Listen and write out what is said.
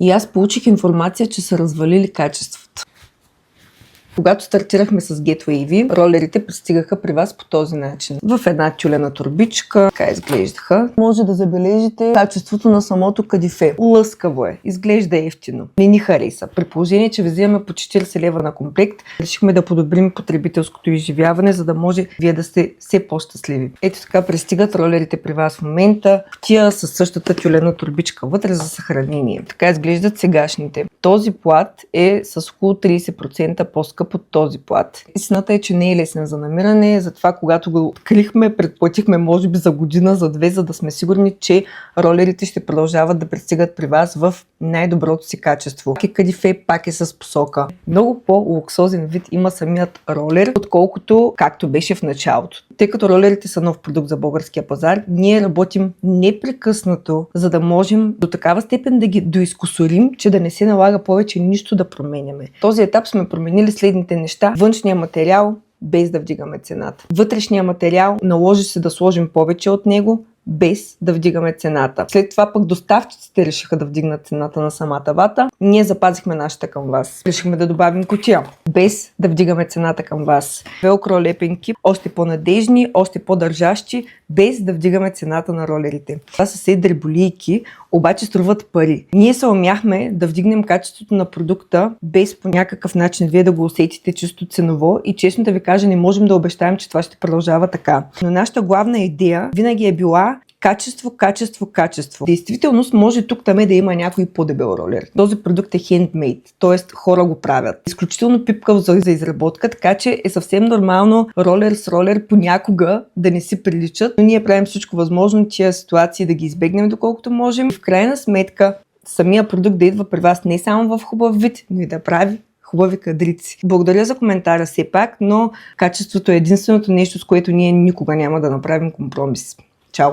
И аз получих информация, че са развалили качеството. Когато стартирахме с Getway EV, ролерите пристигаха при вас по този начин. В една тюлена турбичка, така изглеждаха. Може да забележите качеството на самото кадифе. Лъскаво е, изглежда ефтино. Не ни хареса. При положение, че взимаме по 40 лева на комплект, решихме да подобрим потребителското изживяване, за да може вие да сте все по-щастливи. Ето така пристигат ролерите при вас в момента. Тия със същата тюлена турбичка вътре за съхранение. Така изглеждат сегашните. Този плат е с около 30% по-скъп от този плат. Истината е, че не е лесен за намиране, затова когато го открихме, предплатихме може би за година, за две, за да сме сигурни, че ролерите ще продължават да пристигат при вас в най-доброто си качество. Кадифе пак е с посока. Много по-луксозен вид има самият ролер, отколкото както беше в началото. Тъй като ролерите са нов продукт за българския пазар, ние работим непрекъснато, за да можем до такава степен да ги доизкусорим, че да не се налага повече нищо да променяме. В този етап сме променили следните неща. Външния материал, без да вдигаме цената. Вътрешния материал, наложи се да сложим повече от него, без да вдигаме цената. След това пък доставчиците решиха да вдигнат цената на самата вата. Ние запазихме нашата към вас. Решихме да добавим кутия, без да вдигаме цената към вас. Велкро лепенки, още по-надежни, още по-държащи, без да вдигаме цената на ролерите. Това са все дреболийки, обаче струват пари. Ние се умяхме да вдигнем качеството на продукта, без по някакъв начин вие да го усетите чисто ценово и честно да ви кажа, не можем да обещаем, че това ще продължава така. Но нашата главна идея винаги е била качество, качество, качество. Действителност може тук-там да има някой по-дебел ролер. Този продукт е handmade, т.е. хора го правят. Изключително пипкав за изработка, така че е съвсем нормално ролер с ролер понякога да не си приличат. Но ние правим всичко възможно тия ситуации да ги избегнем доколкото можем. И в крайна сметка самия продукт да идва при вас не само в хубав вид, но и да прави хубави кадрици. Благодаря за коментара все пак, но качеството е единственото нещо, с което ние никога няма да направим компромис. Чао!